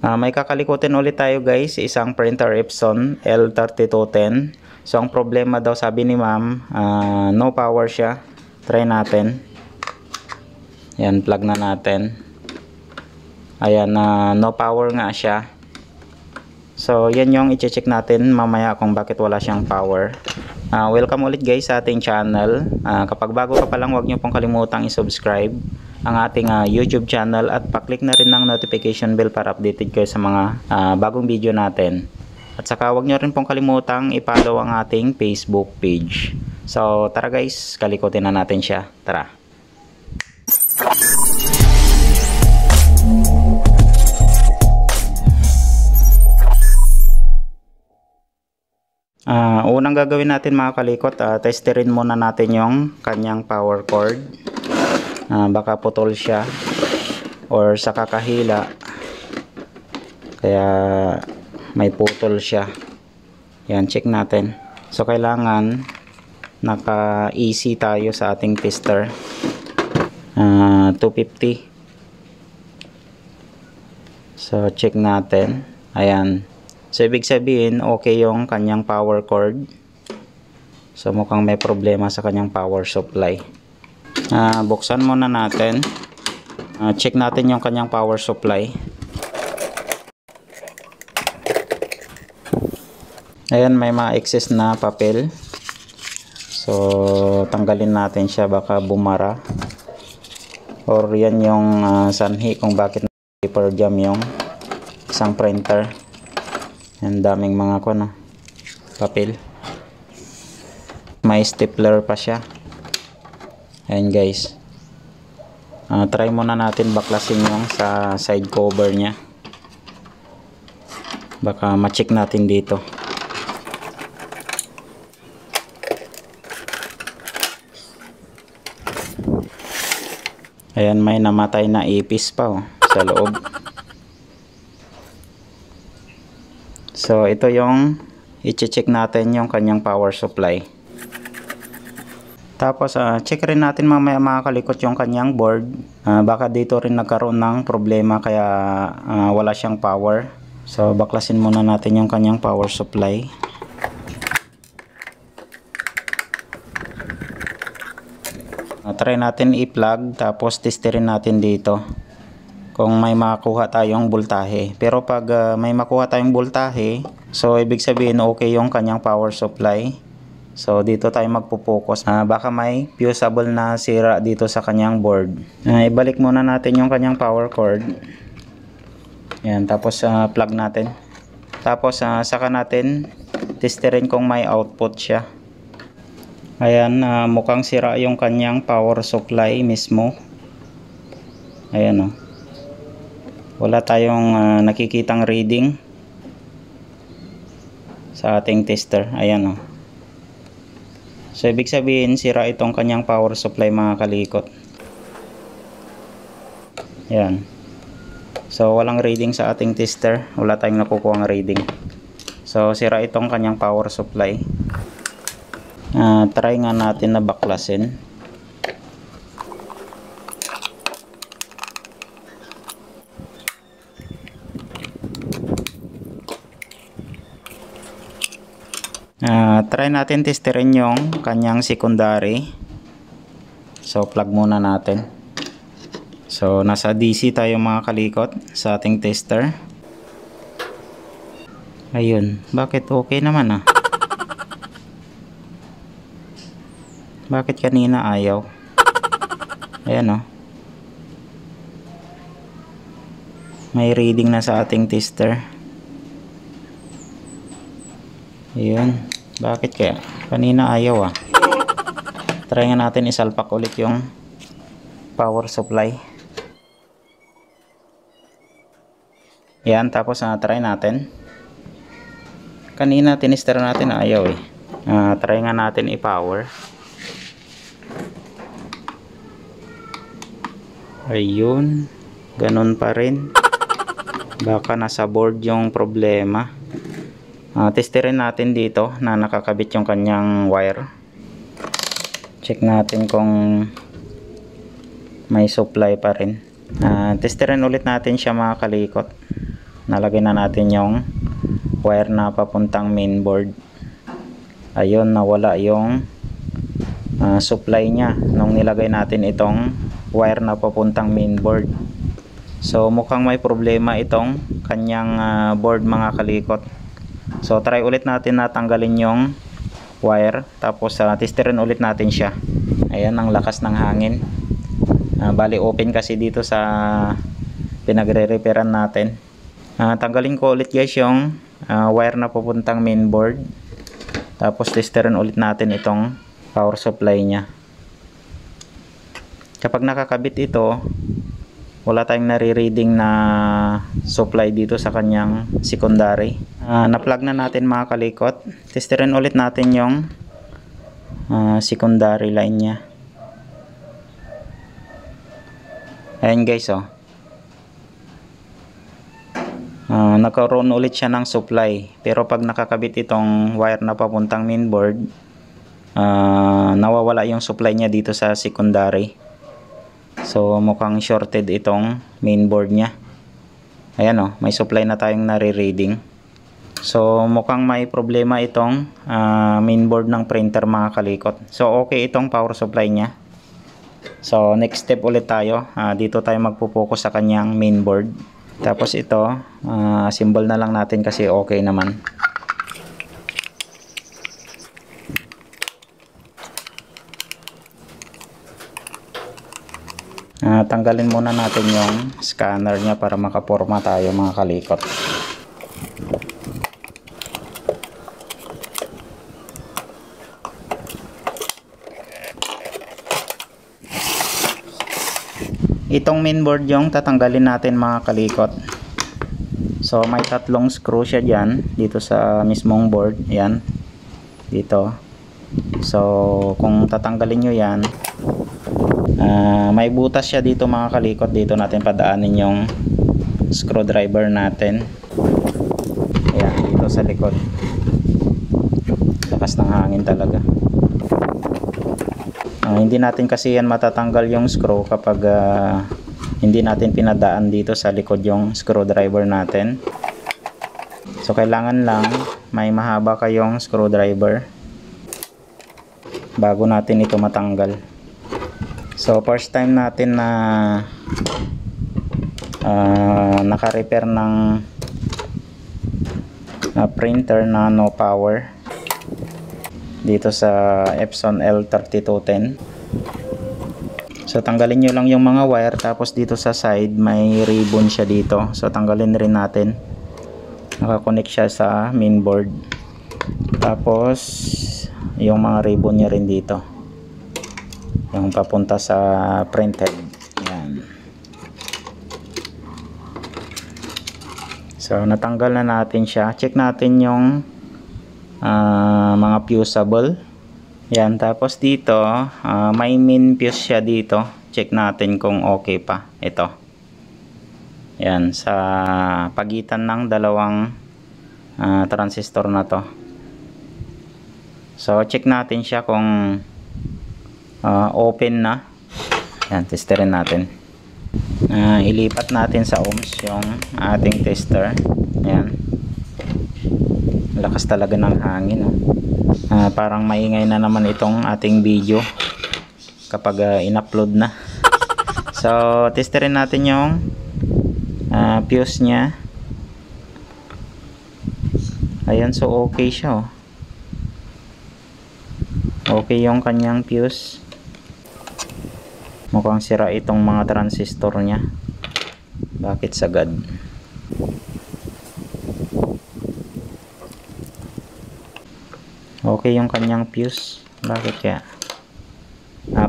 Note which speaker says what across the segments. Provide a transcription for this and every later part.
Speaker 1: May kakalikutin ulit tayo guys, isang printer Epson L3210. So ang problema daw sabi ni ma'am, no power siya. Try natin. Yan, plug na natin. Ayan, no power nga siya. So yan yung i-check natin mamaya kung bakit wala siyang power. Welcome ulit guys sa ating channel. Kapag bago ka pa lang, huwag nyo pong kalimutang i-subscribe ang ating YouTube channel at pa-click na rin ng notification bell para updated kayo sa mga bagong video natin. At saka huwag nyo rin pong kalimutang i-follow ang ating Facebook page. So tara guys, kalikutin na natin siya. Tara. Unang gagawin natin mga kalikot, testerin muna natin yung kanyang power cord. Baka putol siya or sa kakahila kaya may putol siya. Yan, check natin. So kailangan naka AC tayo sa ating tester. 250. So check natin. Ayan. So ibig sabihin okay yung kanyang power cord. So mukhang may problema sa kanyang power supply. Buksan muna natin. Check natin yung kanyang power supply. Ayan, may mga excess na papel. So tanggalin natin siya, baka bumara. Or yan yung sanhi kung bakit paper jam yung isang printer. Ang daming mga papel. May stapler pa siya. Ayan guys. Try muna natin baklasin yung sa side cover nya. Baka ma-check natin dito. Ayan, may namatay na ipis pa sa loob. So ito yung i-check natin yung kanyang power supply. Tapos check rin natin mamaya mga kalikot yung kanyang board. Baka dito rin nagkaroon ng problema kaya wala siyang power. So baklasin muna natin yung kanyang power supply. Try natin i-plug tapos testerin natin dito kung may makuha tayong voltahe. Pero pag may makuha tayong voltahe, so ibig sabihin okay yung kanyang power supply. So dito tayo magpo-focus. Baka may fusible na sira dito sa kanyang board. Ibalik muna natin yung kanyang power cord. Yan, tapos plug natin. Tapos saka natin testerin kung may output siya. Ayan, mukhang sira yung kanyang power supply mismo. Ayan wala tayong nakikitang reading sa ating tester. Ayan So ibig sabihin sira itong kanyang power supply mga kalikot. Ayan. So walang reading sa ating tester. Wala tayong nakukuha ng reading. So sira itong kanyang power supply. Try nga natin na baklasin. Try natin testerin yung kanyang secondary. So plug muna natin. So nasa DC tayo mga kalikot sa ating tester. Ayun, bakit okay naman Bakit kanina ayaw? Ayan may reading na sa ating tester. Ayun, bakit kaya? Kanina ayaw Try nga natin isalpak ulit yung power supply. Yan, tapos try natin. Kanina tinister natin ayaw try nga natin i-power. Ayun, ganun pa rin. Baka nasa board yung problema. Testerin natin dito na nakakabit yung kanyang wire. Check natin kung may supply pa rin. Testerin ulit natin siya mga kalikot. nalagay na natin yung wire na papuntang mainboard. Ayun, nawala yung supply nya nung nilagay natin itong wire na papuntang mainboard. So mukhang may problema itong kanyang board mga kalikot. So try ulit natin na tanggalin yung wire, tapos testerin ulit natin siya. Ayan, ang lakas ng hangin. Bali open kasi dito sa pinagre-repairan natin. Tanggalin ko ulit guys yung wire na papuntang mainboard, tapos testerin ulit natin itong power supply nya. Kapag nakakabit ito, wala tayong nare-reading na supply dito sa kanyang secondary. Na-plug na natin mga kalikot. Testerin ulit natin yung secondary line nya. Ayan guys, oh. Nagkaroon ulit siya ng supply. Pero pag nakakabit itong wire na papuntang mainboard, nawawala yung supply niya dito sa secondary. So mukhang shorted itong mainboard niya. Ayan, oh, may supply na tayong nare-reading. So mukhang may problema itong mainboard ng printer mga kalikot. So okay itong power supply niya. So next step ulit tayo. Dito tayo magpo-focus sa kanyang mainboard. Tapos ito, assemble na lang natin kasi okay naman. Tanggalin muna natin yung scanner niya para makaporma tayo mga kalikot. Itong mainboard yung tatanggalin natin mga kalikot. So may tatlong screw siya dyan dito sa mismong board. Yan, dito. So kung tatanggalin nyo yan, may butas siya dito mga kalikot. Dito natin padaanin yung screwdriver natin. Ayan, dito sa likod. Lakas ng hangin talaga. Hindi natin kasi yan matatanggal yung screw kapag hindi natin pinadaan dito sa likod yung screwdriver natin. So kailangan lang may mahaba kayong screwdriver bago natin ito matanggal. So first time natin na naka-repair ng printer na no power dito sa Epson L3210. So tanggalin nyo lang yung mga wire, tapos dito sa side may ribbon siya dito. So tanggalin rin natin. Nakakonect siya sa mainboard. Tapos yung mga ribbon niya rin dito, yung papunta sa printhead. Yan. So natanggal na natin siya. Check natin yung mga fusible. Yan, tapos dito may main fuse siya dito. Check natin kung okay pa ito. Yan, sa pagitan ng dalawang transistor na to. So check natin siya kung open na. Yan, testerin natin. Ilipat natin sa ohms yung ating tester. Yan, lakas talaga ng hangin, oh. Parang maingay na naman itong ating video kapag in-upload na. So testerin natin yung fuse nya. Ayan, so okay siya, oh. Okay yung kanyang fuse. Mukhang sira itong mga transistor nya. Bakit sagad? Okay yung kanyang fuse. Bakit kaya?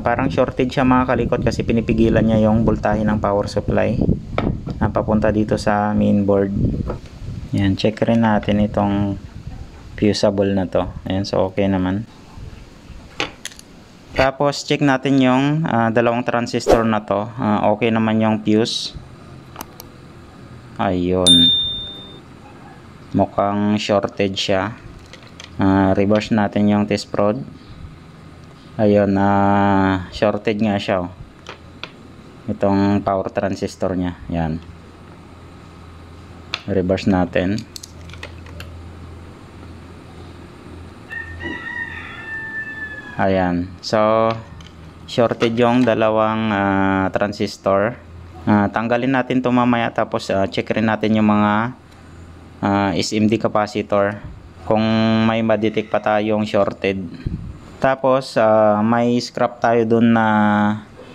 Speaker 1: Parang shorted siya mga kalikot kasi pinipigilan niya yung voltahe ng power supply na papunta dito sa mainboard. Yan, check rin natin itong fusible na to. Ayan, so okay naman. Tapos check natin yung dalawang transistor na to. Okay naman yung fuse. Ayun, mukhang shorted siya. Reverse natin yung test prod. Ayun, shorted nga siya, oh. Itong power transistor nya. Yan. reverse natin. Ayan, so shorted yung dalawang transistor. Tanggalin natin ito mamaya, tapos check rin natin yung mga SMD capacitor kung may ma-detect pa tayong shorted. Tapos may scrap tayo dun na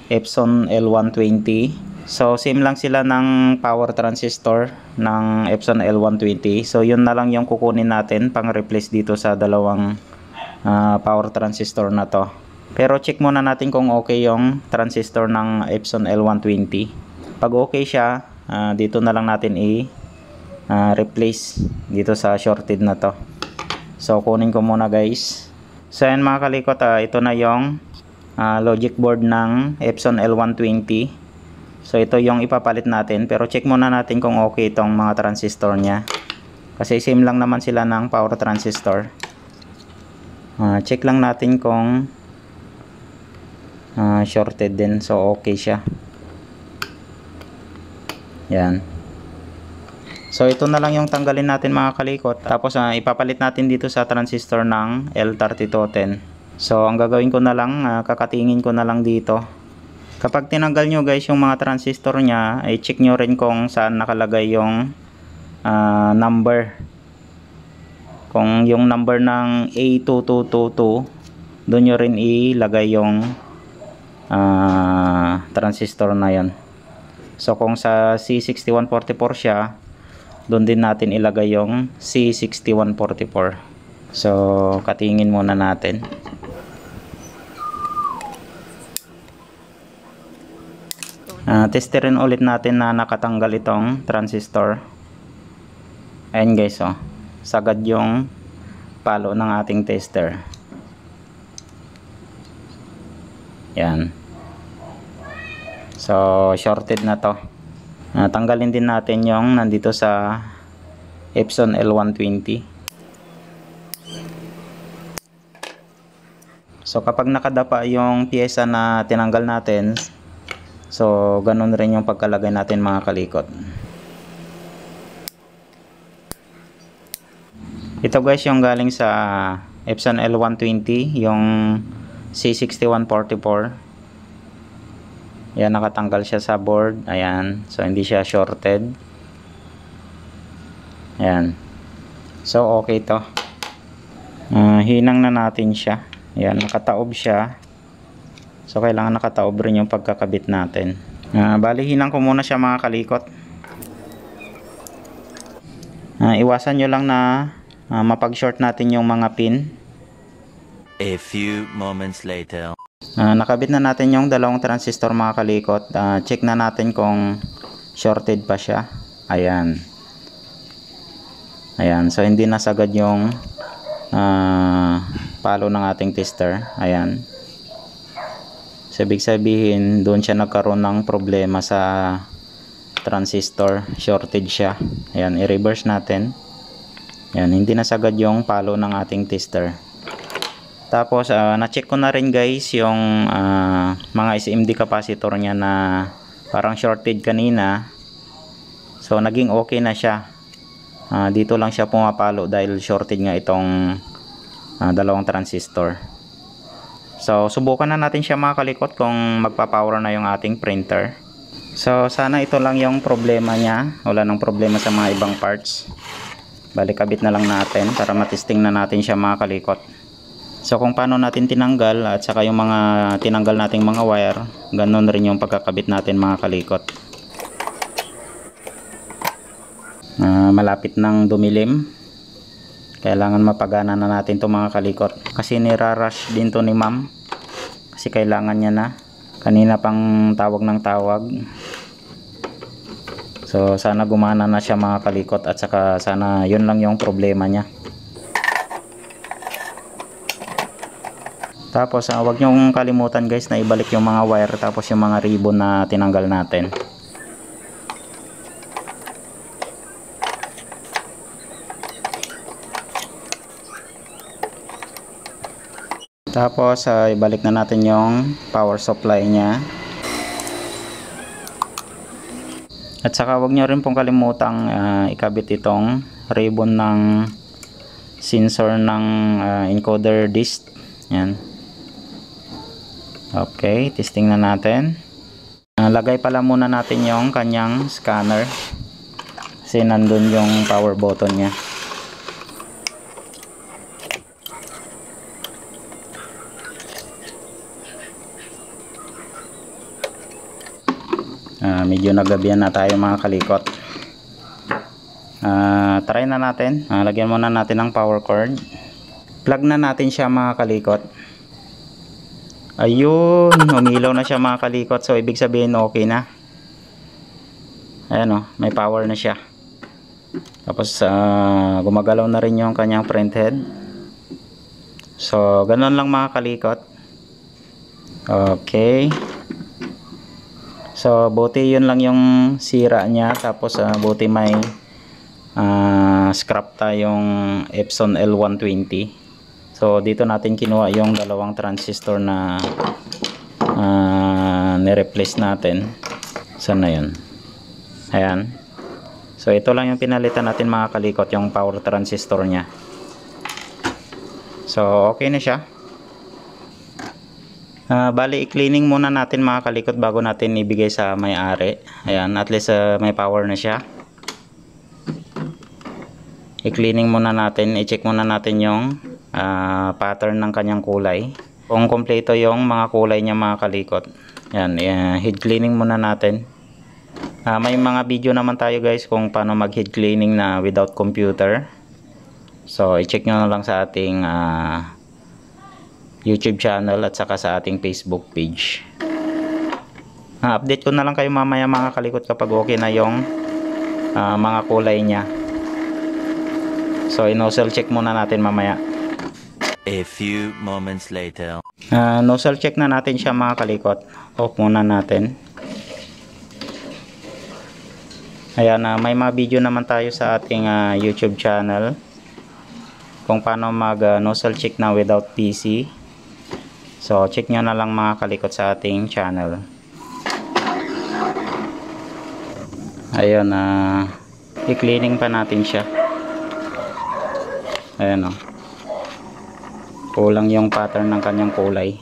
Speaker 1: Epson L120. So same lang sila ng power transistor ng Epson L120. So yun na lang yung kukunin natin pang replace dito sa dalawang power transistor na to. Pero check muna natin kung okay yung transistor ng Epson L120. Pag okay siya, dito na lang natin replace dito sa shorted na to. So kunin ko muna guys. So yan mga kalikot, ito na yung logic board ng Epson L120. So ito yung ipapalit natin, pero check muna natin kung okay itong mga transistor nya, kasi same lang naman sila ng power transistor. Check lang natin kung shorted din, so okay siya. Yan. So ito na lang yung tanggalin natin mga kalikot. Tapos ipapalit natin dito sa transistor ng L3210. So ang gagawin ko na lang, kakatingin ko na lang dito. Kapag tinanggal nyo guys yung mga transistor nya, ay check nyo rin kung saan nakalagay yung number. Kung yung number ng A2222, doon nyo rin ilagay yung transistor na yon. So kung sa C6144 siya, doon din natin ilagay yung C6144. So katingin muna natin. Testerin ulit natin na nakatanggal itong transistor. Ayan guys, sagad yung palo ng ating tester. Yan. So shorted na to. Tanggalin din natin yung nandito sa Epson L120. So kapag nakadapa yung piyesa na tinanggal natin, so ganun rin yung pagkalagay natin mga kalikot. Ito guys yung galing sa Epson L120, yung C6144. Yan, nakatanggal siya sa board. Ayan, so hindi siya shorted. Ayan, so okay to. Hinang na natin siya. Ayan, nakataob siya. So kailangan nakataob rin yung pagkakabit natin. Bali hinang ko muna siya mga kalikot. Iwasan nyo lang na mapag-short natin yung mga pin.
Speaker 2: A few moments later.
Speaker 1: Nakabit na natin yung dalawang transistor mga kalikot. Check na natin kung shorted pa siya. Ayan. Ayan, so hindi nasagad yung palo ng ating tester. Ayan. So ibig sabihin doon siya nagkaroon ng problema sa transistor, shorted siya. Ayan, i-reverse natin. Ayan, hindi nasagad yung palo ng ating tester. Tapos na-check ko na rin guys yung mga SMD capacitor niya na parang shorted kanina. So naging okay na siya. Dito lang siya pumapalo dahil shorted nga itong dalawang transistor. So subukan na natin siya mga kalikot kung magpa-power na yung ating printer. So sana ito lang yung problema niya, wala nang problema sa mga ibang parts. Balik kabit na lang natin para matesting na natin siya mga kalikot. So kung paano natin tinanggal at saka yung mga tinanggal nating mga wire, ganun rin yung pagkakabit natin mga kalikot. Malapit nang dumilim, kailangan mapagana na natin to mga kalikot, kasi nirarush din to ni ma'am, kasi kailangan niya na, kanina pang tawag ng tawag. So sana gumana na siya mga kalikot, at saka sana yun lang yung problema niya. Tapos huwag nyong kalimutan guys na ibalik yung mga wire, tapos yung mga ribbon na tinanggal natin. Tapos ibalik na natin yung power supply nya. At saka wag nyo rin pong kalimutang ikabit itong ribbon ng sensor ng encoder disc. Yan. Okay, testing na natin. Lagay pala muna natin yung kanyang scanner kasi nandun yung power button nya. Medyo nagabihan na tayo mga kalikot. Try na natin. Lagyan muna natin ng power cord. Plug na natin siya mga kalikot. Ayun, umilaw na siya mga kalikot. So ibig sabihin okay na. Ayan o, may power na siya. Tapos gumagalaw na rin yung kanyang print head. So ganun lang mga kalikot. Okay. So buti yun lang yung sira niya. Tapos buti may scrap tayong Epson L120. So dito natin kinuha yung dalawang transistor na ni-replace natin. Saan na yun? Ayan. So ito lang yung pinalitan natin mga kalikot, yung power transistor nya. So okay na siya. Bali i-cleaning muna natin mga kalikot bago natin ibigay sa may-ari. Ayan, at least may power na siya. I-cleaning muna natin, i-check muna natin yung pattern ng kanyang kulay. Kung kompleto yung mga kulay niya mga kalikot. Ayan, head cleaning muna natin. May mga video naman tayo guys kung paano mag head cleaning na without computer. So i-check nyo na lang sa ating YouTube channel at saka sa ating Facebook page. Update ko na lang kayo mamaya mga kalikot kapag okay na yung mga kulay nya. So i-nozzle check muna natin mamaya.
Speaker 2: A few moments later.
Speaker 1: Nozzle check na natin siya mga kalikot. Off muna natin. Ayan, may mga video naman tayo sa ating YouTube channel kung paano mag nozzle check na without PC. So check nyo na lang mga kalikot sa ating channel. Ayun, i-cleaning pa natin siya. Ayan o. Kulang yung pattern ng kanyang kulay.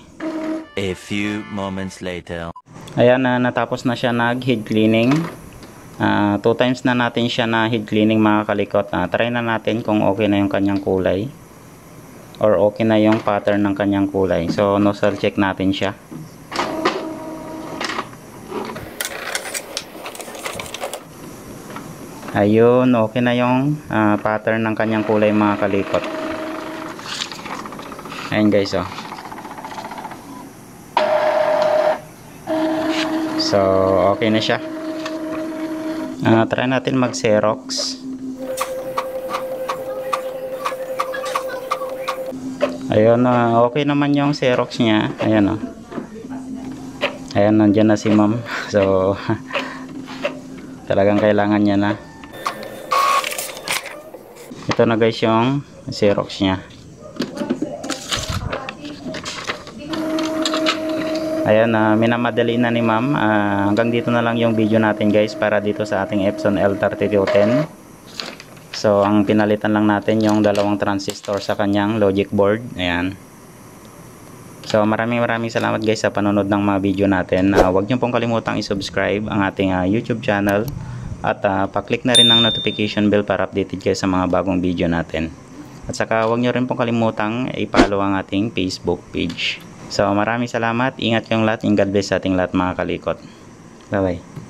Speaker 2: A few moments later.
Speaker 1: Ayan, natapos na siya nag head cleaning. 2 times na natin siya na head cleaning mga kalikot. Try na natin kung okay na yung kanyang kulay or okay na yung pattern ng kanyang kulay. So nozzle check natin siya. Ayun, okay na yung pattern ng kanyang kulay mga kalikot. Ayun guys oh. So okay na siya. Try natin mag Xerox. Ayun, okay naman yung Xerox nya. Ayan o. Ayan, nandyan na si ma'am. So talagang kailangan niya na. Ito na guys yung Xerox nya. Ayan, minamadali na ni ma'am. Hanggang dito na lang yung video natin guys para dito sa ating Epson L3210. So ang pinalitan lang natin yung dalawang transistor sa kanyang logic board. Ayan. So maraming salamat guys sa panonood ng mga video natin. Huwag niyo pong kalimutang i-subscribe ang ating YouTube channel at pa-click na rin ang notification bell para updated kayo sa mga bagong video natin. At saka huwag niyo rin pong kalimutang i-follow ang ating Facebook page. So maraming salamat. Ingat kayong lahat. God bless sa ating lahat mga kalikot. Bye bye.